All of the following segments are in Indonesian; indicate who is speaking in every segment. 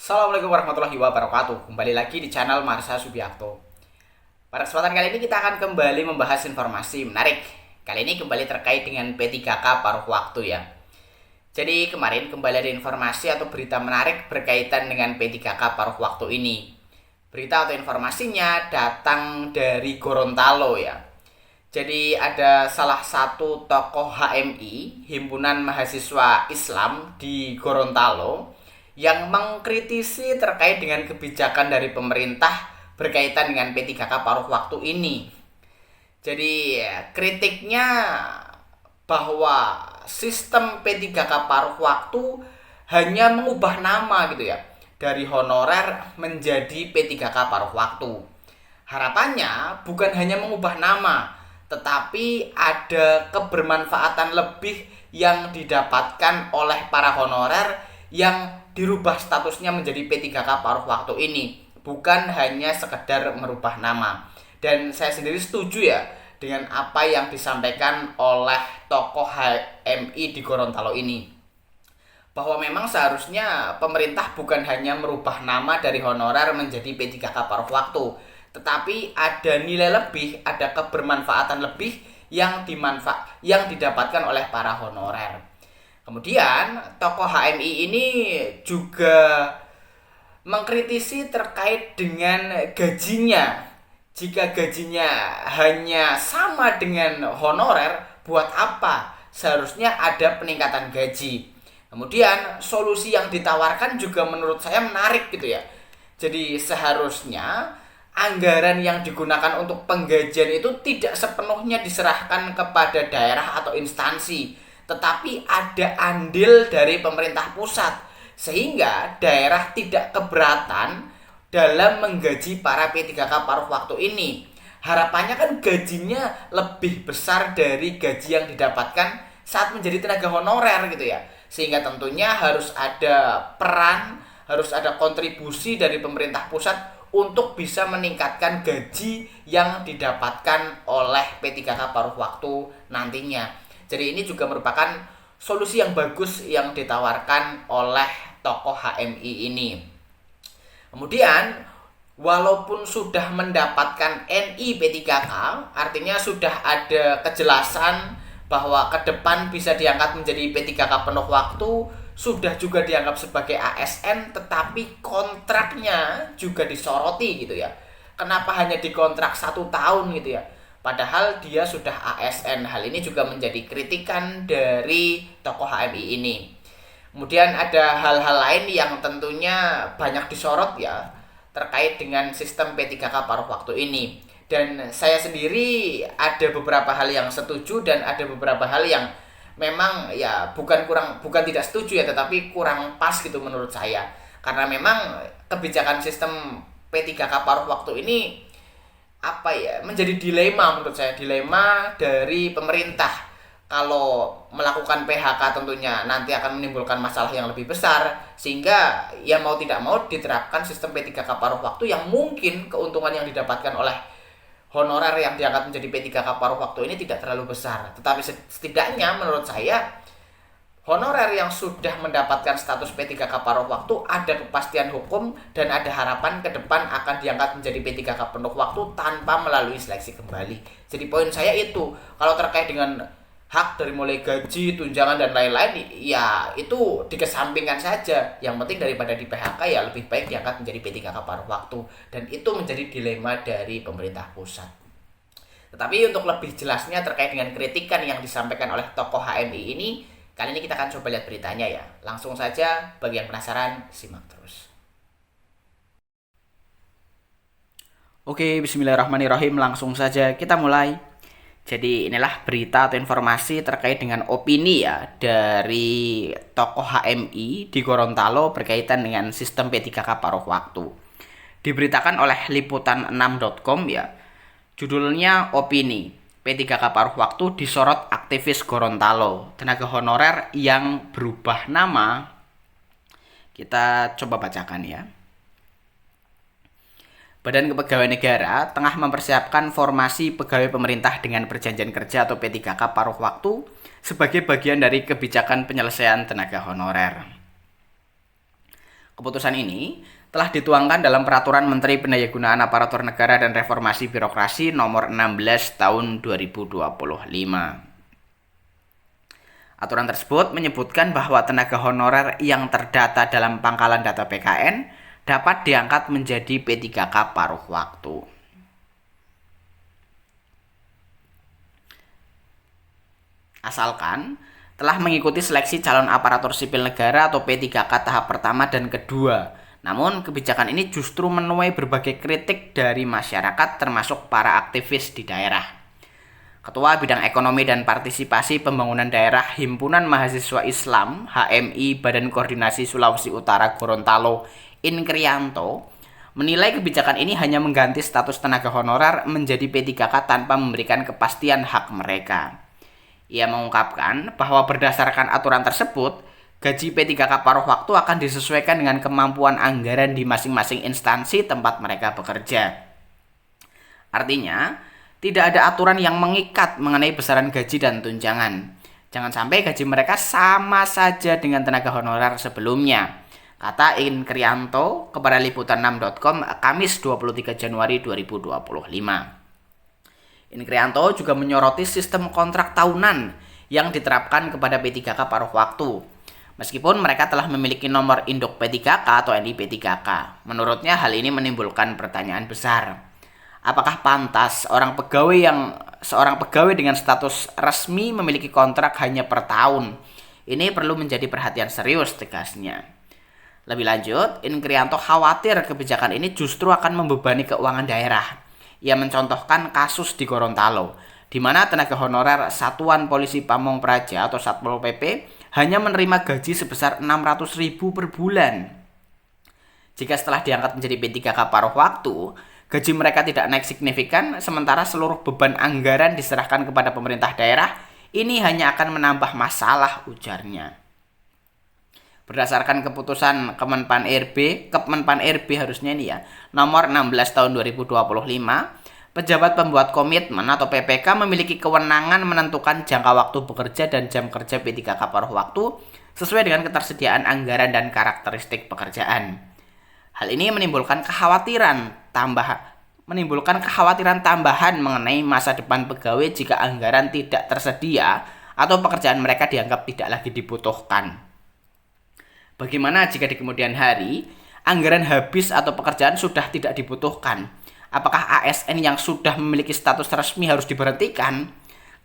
Speaker 1: Assalamualaikum warahmatullahi wabarakatuh. Kembali lagi di channel Marsha Subiakto. Pada kesempatan kali ini kita akan kembali membahas informasi menarik. Kali ini kembali terkait dengan P3K paruh waktu ya. Jadi kemarin kembali ada informasi atau berita menarik berkaitan dengan P3K paruh waktu ini. Berita atau informasinya datang dari Gorontalo ya. Jadi ada salah satu tokoh HMI, Himpunan Mahasiswa Islam di Gorontalo, yang mengkritisi terkait dengan kebijakan dari pemerintah berkaitan dengan P3K paruh waktu ini. Jadi kritiknya bahwa sistem P3K paruh waktu hanya mengubah nama gitu ya, dari honorer menjadi P3K paruh waktu. Harapannya bukan hanya mengubah nama, tetapi ada kebermanfaatan lebih yang didapatkan oleh para honorer yang dirubah statusnya menjadi P3K paruh waktu ini, bukan hanya sekedar merubah nama. Dan saya sendiri setuju ya dengan apa yang disampaikan oleh tokoh HMI di Gorontalo ini, bahwa memang seharusnya pemerintah bukan hanya merubah nama dari honorer menjadi P3K paruh waktu, tetapi ada nilai lebih, ada kebermanfaatan lebih yang didapatkan oleh para honorer. Kemudian tokoh HMI ini juga mengkritisi terkait dengan gajinya. Jika gajinya hanya sama dengan honorer, buat apa? Seharusnya ada peningkatan gaji. Kemudian solusi yang ditawarkan juga menurut saya menarik gitu ya. Jadi seharusnya anggaran yang digunakan untuk penggajian itu tidak sepenuhnya diserahkan kepada daerah atau instansi, tetapi ada andil dari pemerintah pusat, sehingga daerah tidak keberatan dalam menggaji para P3K paruh waktu ini. Harapannya kan gajinya lebih besar dari gaji yang didapatkan saat menjadi tenaga honorer gitu ya. Sehingga tentunya harus ada peran, harus ada kontribusi dari pemerintah pusat untuk bisa meningkatkan gaji yang didapatkan oleh P3K paruh waktu nantinya. Jadi ini juga merupakan solusi yang bagus yang ditawarkan oleh tokoh HMI ini. Kemudian walaupun sudah mendapatkan NI P3K, artinya sudah ada kejelasan bahwa ke depan bisa diangkat menjadi P3K penuh waktu, sudah juga dianggap sebagai ASN, tetapi kontraknya juga disoroti gitu ya. Kenapa hanya dikontrak 1 tahun gitu ya? Padahal dia sudah ASN. Hal ini juga menjadi kritikan dari tokoh HMI ini. Kemudian ada hal-hal lain yang tentunya banyak disorot ya, terkait dengan sistem P3K paruh waktu ini. Dan saya sendiri ada beberapa hal yang setuju dan ada beberapa hal yang memang ya bukan tidak setuju ya, tetapi kurang pas gitu menurut saya. Karena memang kebijakan sistem P3K paruh waktu ini menjadi dilema menurut saya, dilema dari pemerintah. Kalau melakukan PHK tentunya nanti akan menimbulkan masalah yang lebih besar, sehingga ya mau tidak mau diterapkan sistem P3K paruh waktu yang mungkin keuntungan yang didapatkan oleh honorer yang diangkat menjadi P3K paruh waktu ini tidak terlalu besar. Tetapi setidaknya menurut saya honorer yang sudah mendapatkan status P3K paruh waktu ada kepastian hukum dan ada harapan ke depan akan diangkat menjadi P3K penuh waktu tanpa melalui seleksi kembali. Jadi poin saya itu, kalau terkait dengan hak dari mulai gaji, tunjangan dan lain-lain, ya itu dikesampingkan saja. Yang penting daripada di PHK ya lebih baik diangkat menjadi P3K paruh waktu, dan itu menjadi dilema dari pemerintah pusat. Tetapi untuk lebih jelasnya terkait dengan kritikan yang disampaikan oleh tokoh HMI ini, kali ini kita akan coba lihat beritanya ya. Langsung saja, bagi yang penasaran, simak terus. Oke, bismillahirrahmanirrahim. Langsung saja kita mulai. Jadi inilah berita atau informasi terkait dengan opini ya dari tokoh HMI di Gorontalo berkaitan dengan sistem P3K paruh waktu. Diberitakan oleh liputan6.com ya. Judulnya opini. P3K paruh waktu disorot aktivis Gorontalo, tenaga honorer yang berubah nama. Kita coba bacakan ya. Badan Kepegawaian Negara tengah mempersiapkan formasi pegawai pemerintah dengan perjanjian kerja atau P3K paruh waktu sebagai bagian dari kebijakan penyelesaian tenaga honorer. Keputusan ini telah dituangkan dalam Peraturan Menteri Pendayagunaan Aparatur Negara dan Reformasi Birokrasi Nomor 16 Tahun 2025. Aturan tersebut menyebutkan bahwa tenaga honorer yang terdata dalam pangkalan data PKN dapat diangkat menjadi P3K paruh waktu. Asalkan telah mengikuti seleksi calon aparatur sipil negara atau P3K tahap pertama dan kedua. Namun, kebijakan ini justru menuai berbagai kritik dari masyarakat termasuk para aktivis di daerah. Ketua Bidang Ekonomi dan Partisipasi Pembangunan Daerah Himpunan Mahasiswa Islam HMI Badan Koordinasi Sulawesi Utara Gorontalo Inkrianto menilai kebijakan ini hanya mengganti status tenaga honorer menjadi P3K tanpa memberikan kepastian hak mereka. Ia mengungkapkan bahwa berdasarkan aturan tersebut, gaji P3K paruh waktu akan disesuaikan dengan kemampuan anggaran di masing-masing instansi tempat mereka bekerja. Artinya, tidak ada aturan yang mengikat mengenai besaran gaji dan tunjangan. Jangan sampai gaji mereka sama saja dengan tenaga honorer sebelumnya, kata Inkrianto kepada liputan6.com Kamis 23 Januari 2025. Inkrianto juga menyoroti sistem kontrak tahunan yang diterapkan kepada P3K paruh waktu. Meskipun mereka telah memiliki nomor induk P3K atau NIP 3K, menurutnya hal ini menimbulkan pertanyaan besar. Apakah pantas seorang pegawai dengan status resmi memiliki kontrak hanya per tahun? Ini perlu menjadi perhatian serius, tegasnya. Lebih lanjut, Inkrianto khawatir kebijakan ini justru akan membebani keuangan daerah. Ia mencontohkan kasus di Gorontalo, di mana tenaga honorer Satuan Polisi Pamong Praja atau Satpol PP hanya menerima gaji sebesar 600.000 per bulan. Jika setelah diangkat menjadi P3K paruh waktu, gaji mereka tidak naik signifikan, sementara seluruh beban anggaran diserahkan kepada pemerintah daerah, ini hanya akan menambah masalah, ujarnya. Berdasarkan keputusan Kemenpan RB harusnya ini ya, nomor 16 tahun 2025, pejabat pembuat komitmen atau PPK memiliki kewenangan menentukan jangka waktu bekerja dan jam kerja P3K paruh waktu sesuai dengan ketersediaan anggaran dan karakteristik pekerjaan. Hal ini menimbulkan kekhawatiran tambahan mengenai masa depan pegawai jika anggaran tidak tersedia atau pekerjaan mereka dianggap tidak lagi dibutuhkan. Bagaimana jika di kemudian hari anggaran habis atau pekerjaan sudah tidak dibutuhkan? Apakah ASN yang sudah memiliki status resmi harus diberhentikan?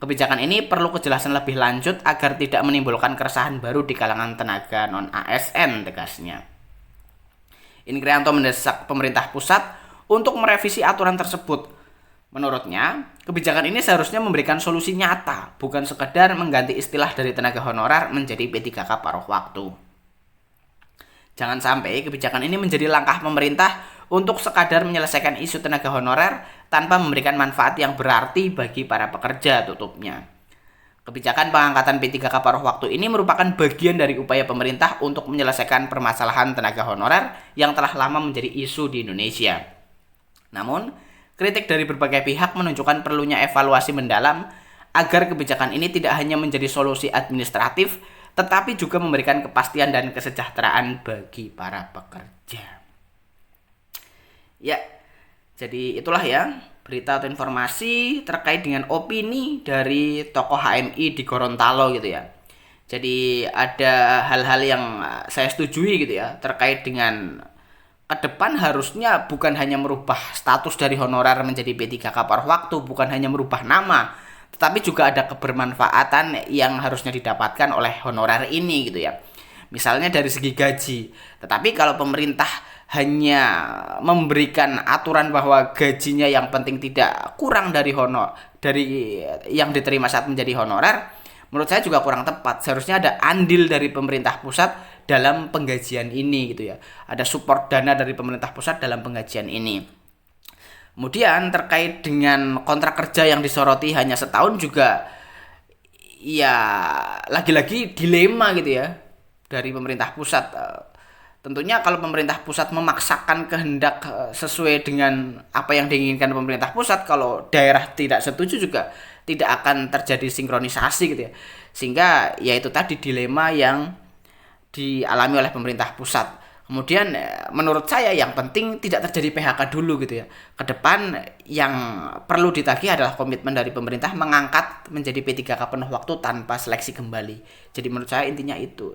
Speaker 1: Kebijakan ini perlu kejelasan lebih lanjut agar tidak menimbulkan keresahan baru di kalangan tenaga non-ASN, tegasnya. Inkrianto mendesak pemerintah pusat untuk merevisi aturan tersebut. Menurutnya, kebijakan ini seharusnya memberikan solusi nyata, bukan sekedar mengganti istilah dari tenaga honorer menjadi P3K paruh waktu. Jangan sampai kebijakan ini menjadi langkah pemerintah untuk sekadar menyelesaikan isu tenaga honorer tanpa memberikan manfaat yang berarti bagi para pekerja, tutupnya. Kebijakan pengangkatan P3K paruh waktu ini merupakan bagian dari upaya pemerintah untuk menyelesaikan permasalahan tenaga honorer yang telah lama menjadi isu di Indonesia. Namun, kritik dari berbagai pihak menunjukkan perlunya evaluasi mendalam agar kebijakan ini tidak hanya menjadi solusi administratif, tetapi juga memberikan kepastian dan kesejahteraan bagi para pekerja. Ya, jadi itulah ya berita atau informasi terkait dengan opini dari tokoh HMI di Gorontalo gitu ya. Jadi ada hal-hal yang saya setujui gitu ya terkait dengan ke depan harusnya bukan hanya merubah status dari honorer menjadi P3K paruh waktu, bukan hanya merubah nama, tetapi juga ada kebermanfaatan yang harusnya didapatkan oleh honorer ini gitu ya. Misalnya dari segi gaji. Tetapi kalau pemerintah hanya memberikan aturan bahwa gajinya yang penting tidak kurang dari yang diterima saat menjadi honorer, menurut saya juga kurang tepat. Seharusnya ada andil dari pemerintah pusat dalam penggajian ini gitu ya. Ada support dana dari pemerintah pusat dalam penggajian ini. Kemudian terkait dengan kontrak kerja yang disoroti hanya setahun juga ya lagi-lagi dilema gitu ya dari pemerintah pusat. Tentunya kalau pemerintah pusat memaksakan kehendak sesuai dengan apa yang diinginkan pemerintah pusat, kalau daerah tidak setuju juga tidak akan terjadi sinkronisasi gitu ya. Sehingga ya itu tadi dilema yang dialami oleh pemerintah pusat. Kemudian menurut saya yang penting tidak terjadi PHK dulu gitu ya. Ke depan yang perlu ditagih adalah komitmen dari pemerintah mengangkat menjadi P3K penuh waktu tanpa seleksi kembali. Jadi menurut saya intinya itu.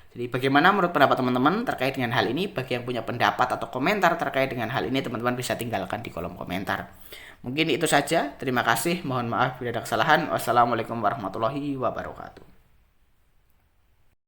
Speaker 1: Jadi bagaimana menurut pendapat teman-teman terkait dengan hal ini? Bagi yang punya pendapat atau komentar terkait dengan hal ini, teman-teman bisa tinggalkan di kolom komentar. Mungkin itu saja. Terima kasih. Mohon maaf bila ada kesalahan. Wassalamualaikum warahmatullahi wabarakatuh.